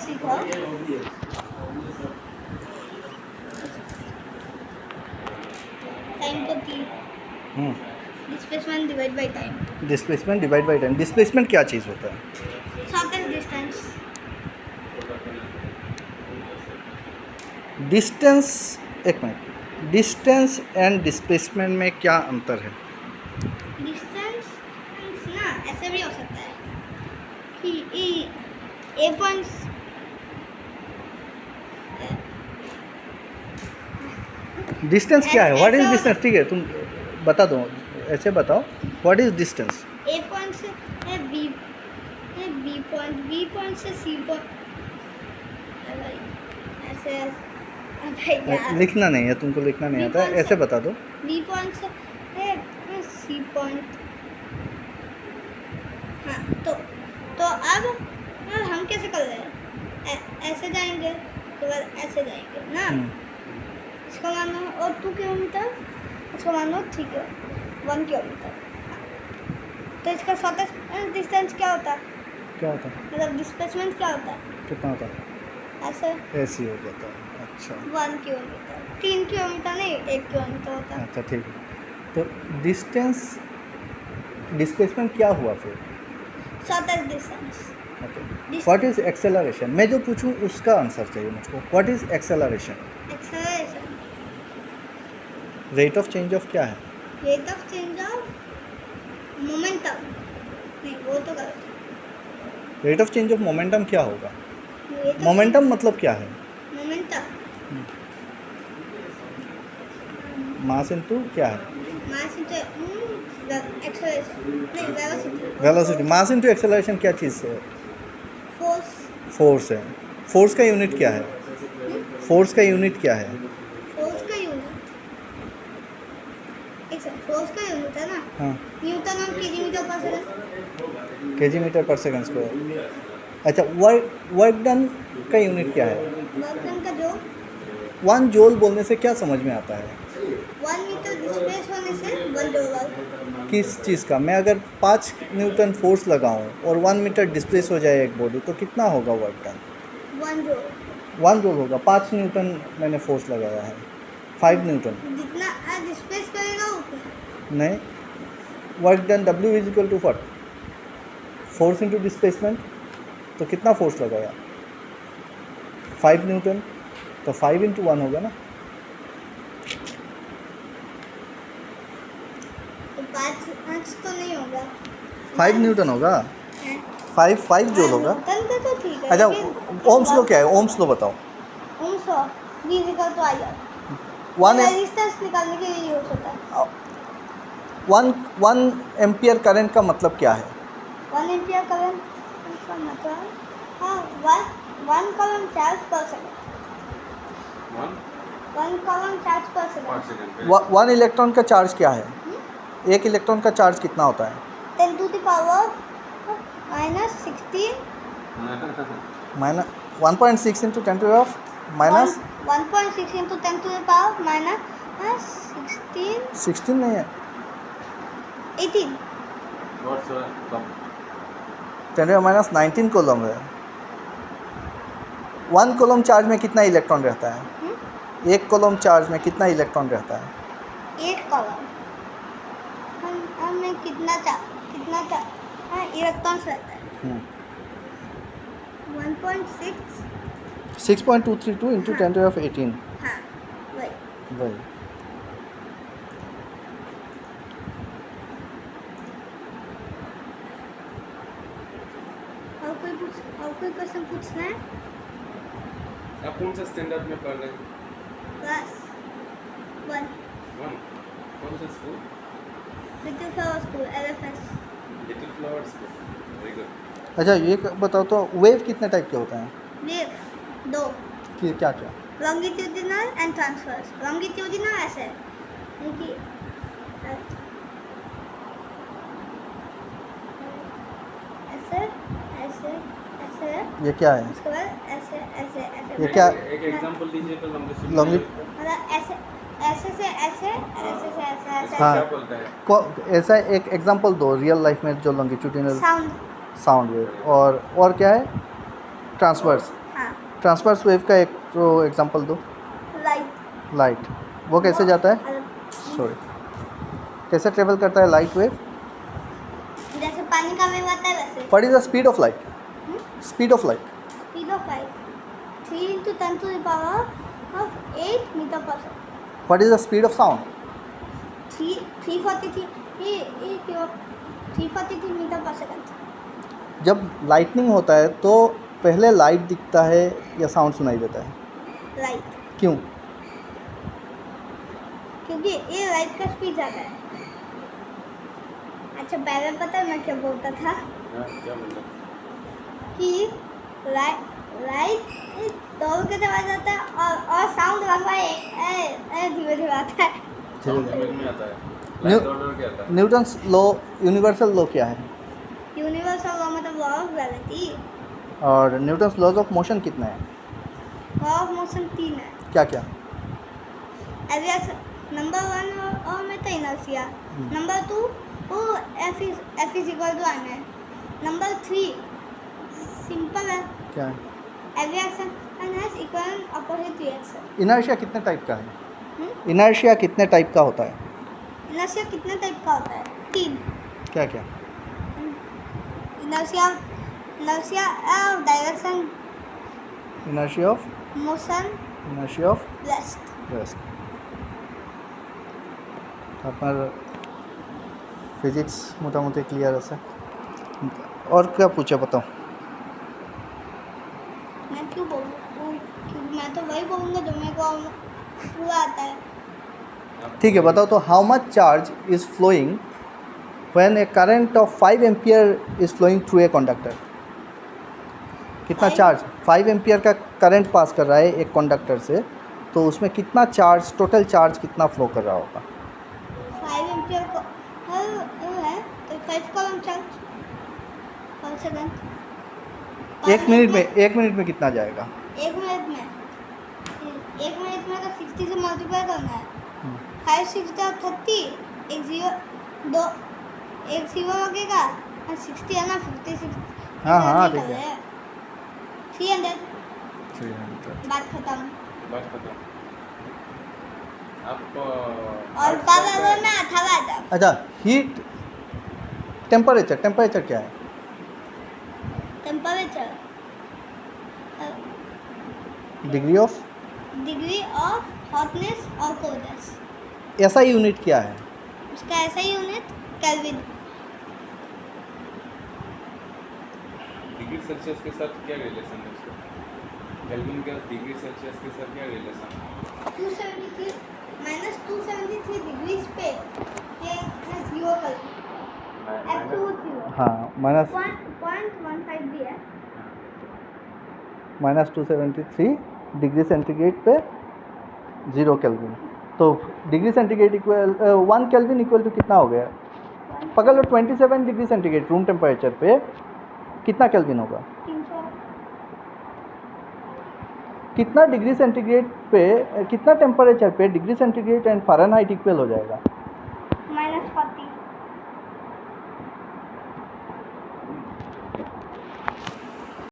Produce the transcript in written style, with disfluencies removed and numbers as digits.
सीखो। टाइम को T, displacement divide by time. Displacement divide by time. Displacement क्या चीज़ होता है? Shortest distance. डिस्टेंस, एक मिनट, डिस्टेंस एंड डिस्प्लेसमेंट में क्या अंतर है? डिस्टेंस ना ऐसे भी हो सकता है कि ए पॉइंट्स डिस्टेंस क्या है? व्हाट इज ऐसा डिस्टेंस? ठीक है, तुम बता दो, ऐसे बताओ, what is distance? A point से बी पॉइंट से सी पॉइंट ऐसे यार लिखना नहीं है तुमको, लिखना नहीं आता है, ऐसे बता दो। बी पॉइंट से सी पॉइंट। हाँ तो अब हम कैसे कर रहे हैं? ऐसे जाएंगे उसके बाद ऐसे जाएंगे ना। इसको मानो और 2 किलोमीटर, इसको मानो 3 किलोमीटर, 1 किलोमीटर। तो इसका शॉर्टेस्ट डिस्टेंस क्या होता है? क्या होता है? मतलब डिस्प्लेसमेंट क्या होता है? कितना होता है? ऐसे ऐसे ही हो जाता है। अच्छा 1 किलोमीटर, 3 किलोमीटर नहीं 1 किलोमीटर होता है। अच्छा, ठीक है। तो डिस्टेंस, डिस्प्लेसमेंट क्या हुआ फिर? Shortest distance. What is acceleration? मैं जो पूछूं उसका आंसर चाहिए मुझको। What is acceleration? Acceleration rate of change of क्या है? Rate of change of momentum. नहीं वो तो गलत rate of change of momentum क्या होगा? है। मोमेंटम मतलब क्या है? मोमेंटम मास इनटू क्या है? मास इनटू एक्सेलरेशन नहीं velocity. Velocity. Mass into acceleration क्या चीज़ है? फोर्स। फोर्स है। फोर्स का यूनिट क्या है? फोर्स का यूनिट क्या है? फोर्स का यूनिट एक सेकंड, फोर्स का यूनिट है ना हाँ, न्यूटन और KG metre per second. KG metre per second square. अच्छा, वर्क डन का यूनिट क्या है? वर्क डन का जो 1 जूल बोलने से क्या समझ में आता है? 1 मीटर डिस्प्लेस होने से 1 जूल। किस चीज़ का? मैं अगर 5 न्यूटन फोर्स लगाऊं और 1 मीटर डिस्प्लेस हो जाए एक बॉडी, तो कितना होगा वर्क डन? 1 जूल। 1 जूल होगा। 5 न्यूटन मैंने फोर्स लगाया है, 5 न्यूटन जितना डिस्प्लेस करेगा उतना। नहीं। Work done W is equal to what? Force into displacement. तो कितना फोर्स लगाया? 5 न्यूटन। तो 5 इंटू 1 होगा ना। तो 5 तो नहीं होगा। 5 न्यूटन होगा। हैं? 5 जूल होगा। न्यूटन का तो ठीक है। अच्छा, लेकिन ओम्स लो क्या है? ओम्स लो बताओ। Ohm's law V equal to IR। 1 resistance निकालने के लिए यूज होता है। 1 एम्पियर करंट का मतलब क्या है? 1 एम्पियर करंट का मतलब हाँ 1 coulomb charge per second. 1 coulomb charge per second. 1 electron का चार्ज क्या है? एक इलेक्ट्रॉन का चार्ज कितना होता है? 10 to the power minus 16 minus 1.6 into 10 to of minus 1.6 into 10 to the power minus 16 नहीं है, 18। 10 टू माइनस 19 कूलम्ब है। 1 कूलम्ब चार्ज में कितना इलेक्ट्रॉन रहता है? एक कूलम्ब चार्ज में कितना इलेक्ट्रॉन रहता है? 8 कूलम्ब हमें कितना इलेक्ट्रॉन्स रहता है? 1.6। 6.232 इंटू 10 टू ऑफ 18। हाँ वही। वही। और कोई क्वेश्चन पूछना है? आप कौन सा स्टैंडर्ड में पढ़ रहे हैं? क्लास 1 कौन सा school? Little flower school LFS। Little flower school. Very good. अच्छा, ये बताओ तो वेव कितने टाइप के होते हैं? वेव 2, कि क्या क्या? Longitudinal and transverse. लॉन्गिट्यूडिनल ऐसे है कि ऐसे ऐसे ऐसे ये क्या है? उसके बाद ऐसे ऐसे ऐसे ये क्या? एक एग्जांपल दीजिए तो लॉन्गिट्यूड। मतलब ऐसे ऐसे से ऐसे ऐसे से ऐसे ऐसे हाँ। क्या बोलता है? ऐसा एक एग्जांपल दो रियल लाइफ में जो लॉन्गिट्यूडिनल साउंड। Sound wave. और क्या है? ट्रांसवर्स। हाँ ट्रांसवर्स वेव का एक तो एग्जांपल दो। लाइट लाइट, वो कैसे जाता है? सॉरी, कैसे ट्रेवल करता है लाइट वेव? जैसे पानी का वेव आता है वैसे। What is the speed of light? Speed of light speed of light 3 into 10 to the power of 8 meter per second. What is the speed of sound? 343 metre per second. जब lightning होता है तो पहले light दिखता है या sound सुनाई देता है? लाइट, क्यों? क्योंकि ये लाइट का स्पीड ज़्यादा है। अच्छा, पहले पता है मैं क्या बोलता था क्या बोल कि लाइट दौड़ के चला जाता है और साउंड लंबा धीरे धीरे आता है। समझ में आता है। न्यू- लाइट ऑर्डर क्या आता है? न्यूटन्स लॉ, यूनिवर्सल लॉ क्या है? यूनिवर्सल लॉ मतलब लॉ ऑफ ग्रेविटी। और न्यूटन्स लॉज ऑफ मोशन कितने हैं? लॉ ऑफ मोशन 3 है। क्या क्या? नंबर 1 और में तो इनर्शिया, नंबर 2 वो F is equal to m है, नंबर 3 सिंपल है, क्या है? every action has equal and opposite reaction। Inertia कितने टाइप का है? इनर्शिया कितने टाइप का होता है? इनर्शिया कितने टाइप का होता है? 3। क्या क्या? Inertia direction, inertia of motion, inertia of rest. Rest. আপনার ফিজিক্স মোটামুটি ক্লিয়ার আছে। और क्या पूछा बताओ? मैं क्यों बोलूँ? क्योंकि मैं तो वही बोलूँगा जो मेरे को पूरा आता है। ठीक है, बताओ तो how much charge is flowing when a current of 5 ampere is flowing through a conductor? कितना चार्ज? 5 एम्पियर का करंट पास कर रहा है एक कंडक्टर से, तो उसमें कितना चार्ज, टोटल चार्ज कितना फ्लो कर रहा होगा? 5 एम्पियर को है तो 5 कॉलम चार्ज पर सेकंड। एक मिनट में कितना जाएगा? एक मिनट में तो 60 से मल्टीप्लाई करना है। 5 6 30, एक जीरो लगेगा और 60 है ना, 56। हाँ, ठीक है। 300। 300। बात खत्म। आप और पावर में था बात। अच्छा, हीट टेम्परेचर क्या है? टेम्परेचर डिग्री ऑफ हॉटनेस और कोल्डनेस। ऐसा यूनिट क्या है? उसका ऐसा यूनिट केल्विन। डिग्री सेल्सियस के साथ क्या रिलेशन है उसका? केल्विन का डिग्री सेल्सियस के साथ क्या रिलेशन है? 273 डिग्रीज पे ये 0 केल्विन, एब्सोल्यूट 0। हाँ, माइनस 0.15 भी है। -273 डिग्री सेंटीग्रेड पे 0 केल्विन। तो degree centigrade equal 1 kelvin equal to कितना हो गया? पकड़ लो 27 डिग्री सेंटीग्रेड रूम टेम्परेचर पे कितना केल्विन होगा? 300। कितना डिग्री सेंटीग्रेड पे, कितना टेम्परेचर पे degree centigrade and Fahrenheit equal हो जाएगा? -40।